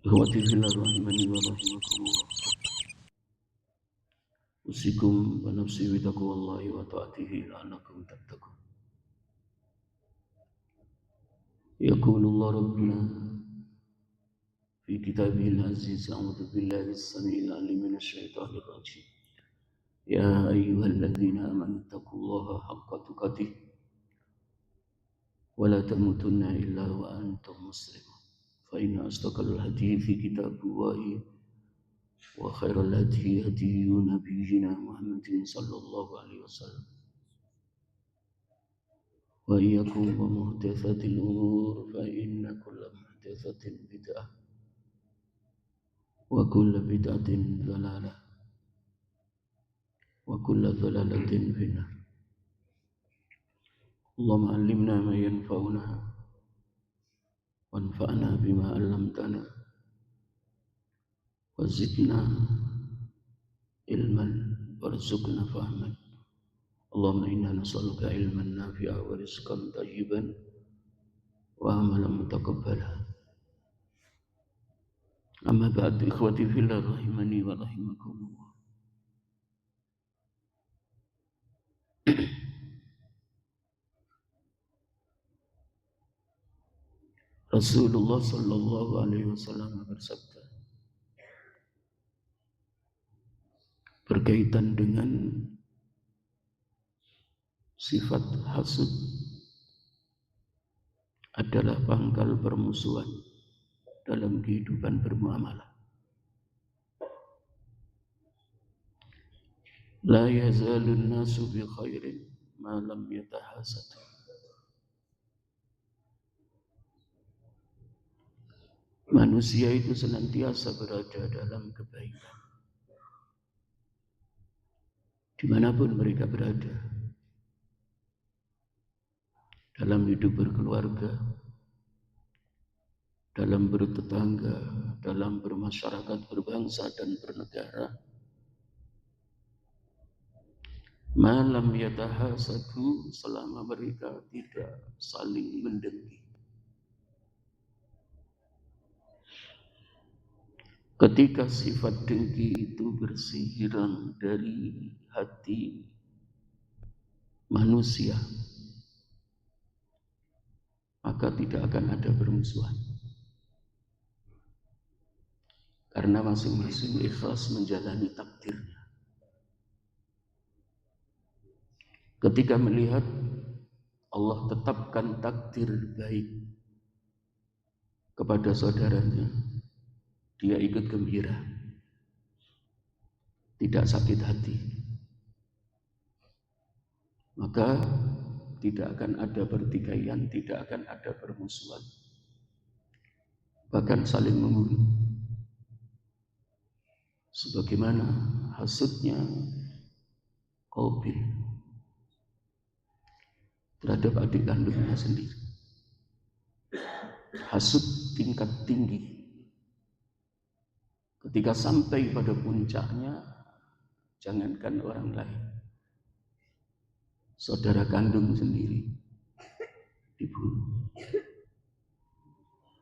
Ikhwati fillah rahimani wa rahimakumullah. Usikum wa nafsi bi taqwallahi wa ta'atihi la'allakum tattaqun. Yaqulullah rabbuna fi kitabihil aziz a'udzu billahi as-sami'il 'alim minasy syaithanir rajim. Ya ayyuhalladzina amanu taqullaha haqqa tuqatih wa la tamutunna illa wa antum muslimun. Fa inna asdaqal hadithi kitabullahi wa khairal hadi hadi nabiyyina Muhammadin sallallahu alaihi wasallam wa iyyakum wa muhdatsatil umur fa inna kulla muhdatsatin bid'ah wa kulla bid'atin dhalalah wa kulla dhalalatin finnar. Allahumma 'allimna ma yanfa'una wanfa'na bima 'allamtana wa zidna ilman warzuqna fahman. Allahumma inna nas'aluka ilman nafi'a wa rizqan thayyiban wa amalan mutaqabbala. Amma ba'du, ikhwati fillah rahimani wa rahimakumullah. Rasulullah sallallahu alaihi wasallam bersabda berkaitan dengan sifat hasud adalah pangkal permusuhan dalam kehidupan bermuamalah. La yazalun nasu bi khairin ma lam yatahasadu. Manusia itu senantiasa berada dalam kebaikan dimanapun mereka berada, dalam hidup berkeluarga, dalam bertetangga, dalam bermasyarakat, berbangsa dan bernegara. Malam yatahasadu, selama mereka tidak saling mendengki. Ketika sifat dengki itu bersirang dari hati manusia, maka tidak akan ada permusuhan. Karena masing-masing ikhlas menjalani takdirnya. Ketika melihat Allah tetapkan takdir baik kepada saudaranya, dia ikut gembira, tidak sakit hati. Maka tidak akan ada pertikaian, tidak akan ada permusuhan, bahkan saling membunuh. Sebagaimana hasudnya Qabil terhadap adik kandungnya sendiri. Hasud tingkat tinggi. Ketika sampai pada puncaknya, jangankan orang lain, saudara kandung sendiri dibunuh.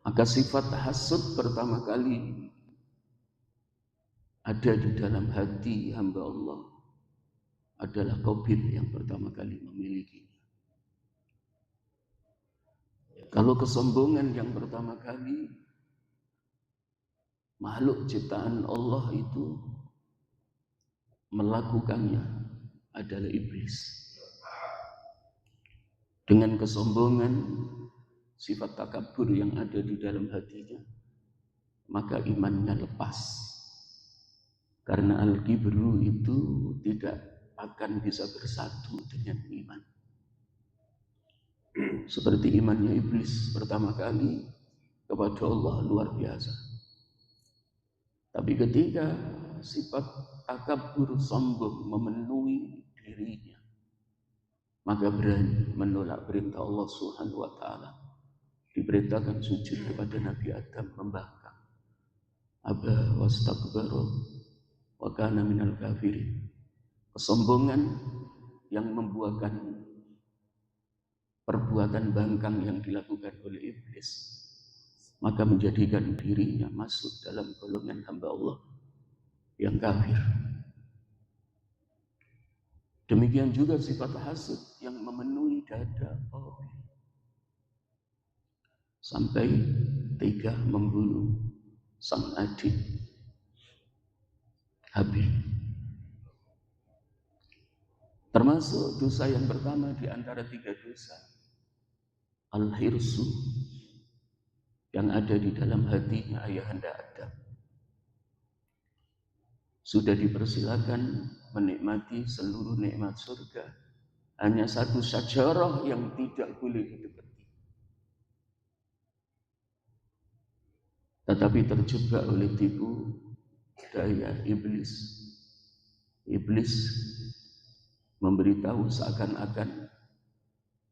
Maka sifat hasud pertama kali ada di dalam hati hamba Allah adalah Qabil yang pertama kali memilikinya. Kalau kesombongan yang pertama kali makhluk ciptaan Allah itu melakukannya adalah iblis. Dengan kesombongan, sifat takabur yang ada di dalam hatinya, maka imannya lepas. Karena al-kibru itu tidak akan bisa bersatu dengan iman. Seperti imannya iblis pertama kali kepada Allah luar biasa. Tapi ketika sifat takabur sombong memenuhi dirinya, maka berani menolak perintah Allah Subhanahu wa taala. Diperintahkan sujud kepada Nabi Adam, membangkang. Aba wastakbara wa kana minal kafirin. Kesombongan yang membuahkan perbuatan bangkang yang dilakukan oleh iblis maka menjadikan dirinya masuk dalam golongan hamba Allah yang kafir. Demikian juga sifat hasud yang memenuhi dada Qabil sampai tega membunuh sang adik Habil. Termasuk dosa yang pertama di antara 3 dosa, al-hirsu, yang ada di dalam hatinya ayahanda Adam. Sudah dipersilakan menikmati seluruh nikmat surga, hanya satu syajarah yang tidak boleh didekati. Tetapi terjebak oleh tipu daya iblis. Iblis memberitahu seakan-akan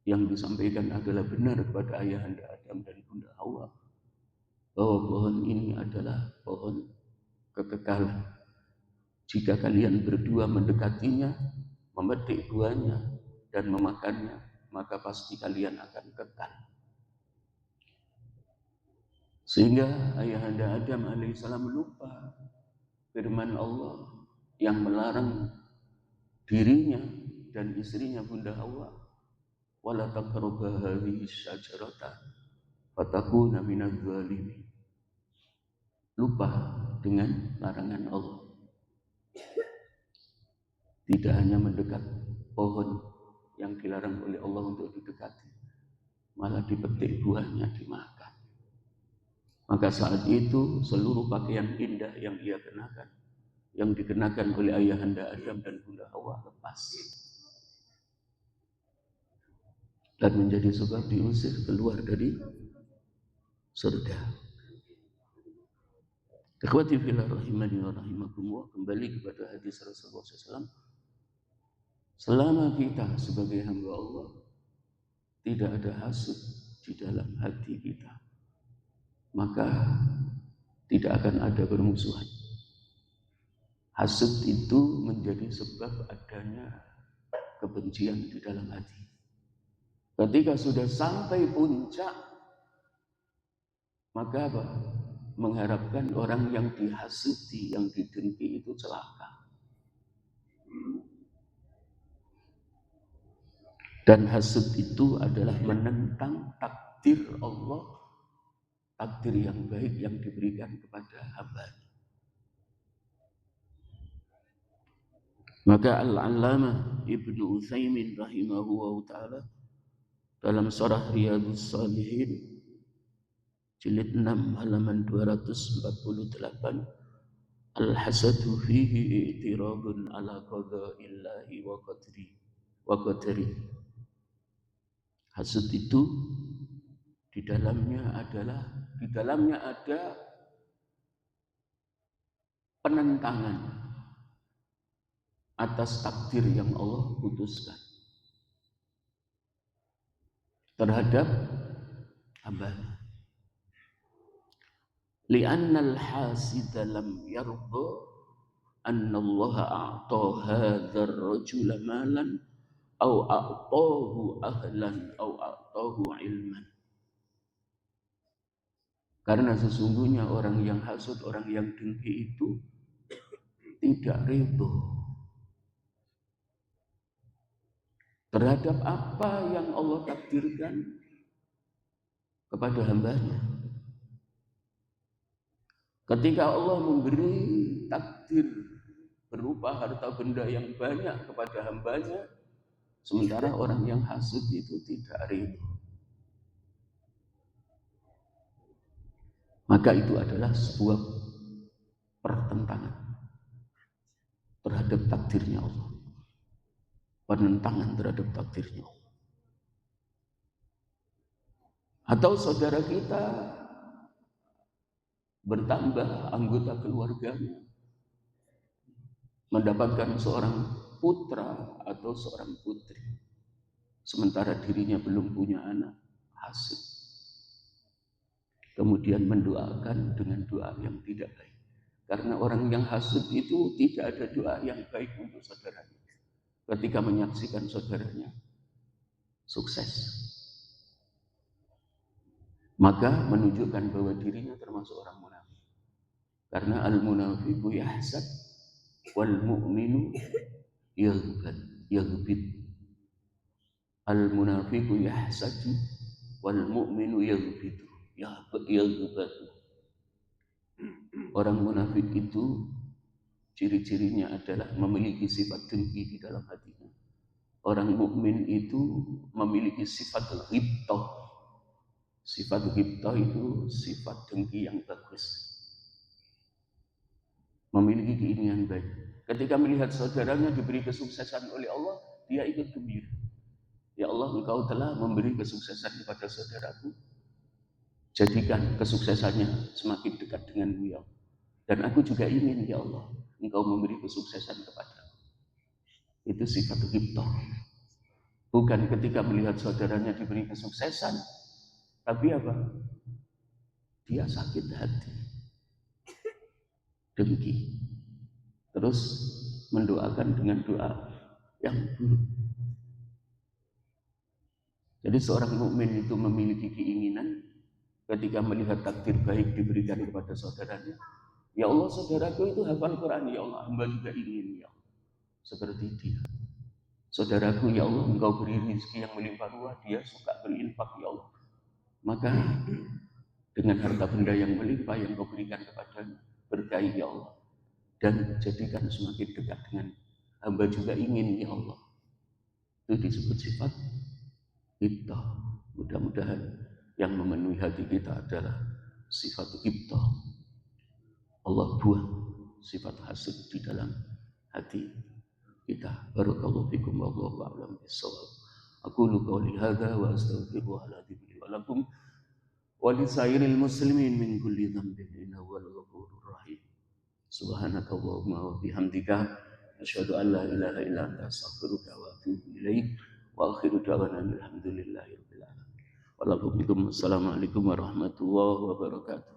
yang disampaikan adalah benar kepada ayahanda Adam dan Bunda Hawa, bahwa pohon ini adalah pohon kekekalan. Jika kalian berdua mendekatinya, memetik buahnya dan memakannya, maka pasti kalian akan kekal. Sehingga ayahanda Adam alaihissalam lupa firman Allah yang melarang dirinya dan istrinya Bunda Hawa, wala taqrabu hadhihi syajarata fatakuna minadz zalimin. Lupa dengan larangan Allah. Tidak hanya mendekat pohon yang dilarang oleh Allah untuk didekati, malah dipetik buahnya, dimakan. Maka saat itu seluruh pakaian indah yang ia kenakan, yang dikenakan oleh ayahanda Adam dan Bunda Hawa, lepas dan menjadi sebab diusir keluar dari surga. Ikhwati fillah rahimani wa rahimakumullah, kembali kepada hadis Rasulullah SAW. Selama kita sebagai hamba Allah tidak ada hasud di dalam hati kita, maka tidak akan ada permusuhan. Hasud itu menjadi sebab adanya kebencian di dalam hati. Ketika sudah sampai puncak, maka apa? Mengharapkan orang yang dihasuti, yang didengki itu celaka. Dan hasud itu adalah menentang takdir Allah, takdir yang baik yang diberikan kepada hamba. Maka Al-Allamah Ibnu Utsaimin rahimahullah ta'ala dalam surah Riyadhus Shalihin jilid 6 halaman 248, al-hasadu fihi i'tirabun ala qada'illahi wa qadri. Hasud itu di dalamnya ada penentangan atas takdir yang Allah putuskan terhadap hambanya. Li'annal hasida lam yarda anna Allah a'ta hadzal rajula malan au a'tahu ahlan au a'tahu ilman. Karena sesungguhnya orang yang hasud, orang yang dengki itu tidak ridho terhadap apa yang Allah takdirkan kepada hambanya. Ketika Allah memberi takdir berupa harta benda yang banyak kepada hambanya, sementara orang yang hasud itu tidak ridho, maka itu adalah sebuah pertentangan terhadap takdirnya Allah, penentangan terhadap takdirnya Allah. Atau saudara kita bertambah anggota keluarganya, mendapatkan seorang putra atau seorang putri, sementara dirinya belum punya anak, hasud. Kemudian mendoakan dengan doa yang tidak baik. Karena orang yang hasud itu tidak ada doa yang baik untuk saudaranya ketika menyaksikan saudaranya sukses. maka menunjukkan bahwa dirinya termasuk orang munafik. Karena al-munafiqu yahsad wal mu'minu yaghbit. Al-munafiqu yahsadu wal mu'minu yaghbitu. Yaghbit. Orang munafik itu ciri-cirinya adalah memiliki sifat dengki di dalam hatinya. Orang mukmin itu memiliki sifat ghibtah. Sifat ghibtah itu sifat dengki yang bagus. Memiliki keinginan baik. Ketika melihat saudaranya diberi kesuksesan oleh Allah, dia ikut gembira. Ya Allah, Engkau telah memberi kesuksesan kepada saudaraku. Jadikan kesuksesannya semakin dekat denganmu ya Allah. Dan aku juga ingin ya Allah, Engkau memberi kesuksesan kepadaku. Itu sifat ghibtah. Bukan ketika melihat saudaranya diberi kesuksesan, tapi apa? Dia sakit hati, dengki. Terus mendoakan dengan doa yang buruk. Jadi seorang mukmin itu memiliki keinginan ketika melihat takdir baik diberikan kepada saudaranya. Ya Allah, saudaraku itu hafal Quran, ya Allah, hamba juga ingin ya Allah, seperti dia. Saudaraku, ya Allah, Engkau beri rezeki yang melimpah ruah, dia suka berinfak, ya Allah. Maka dengan harta benda yang melimpah yang Kau berikan kepadanya, berkahi ya Allah, dan jadikan semakin dekat dengan hamba juga ingin ya Allah. Itu disebut sifat kita. Mudah-mudahan yang memenuhi hati kita adalah sifat kita. Allah buang sifat hasad di dalam hati kita. Barakallahu fikum wallahu a'lam bissawab. Aqulu qawli hadza wa astaghfirullahaladzim li wa lakum wa li sairil muslimin min kulli dhanbin innahu wal ghafurur rahim. Subhanakallahumma wa bihamdika asyhadu an la ilaha illa anta astaghfiruka wa atubu ilaik wa akhiru da'wana alhamdulillahi rabbil alamin. Wassalamualaikum warahmatullahi wabarakatuh.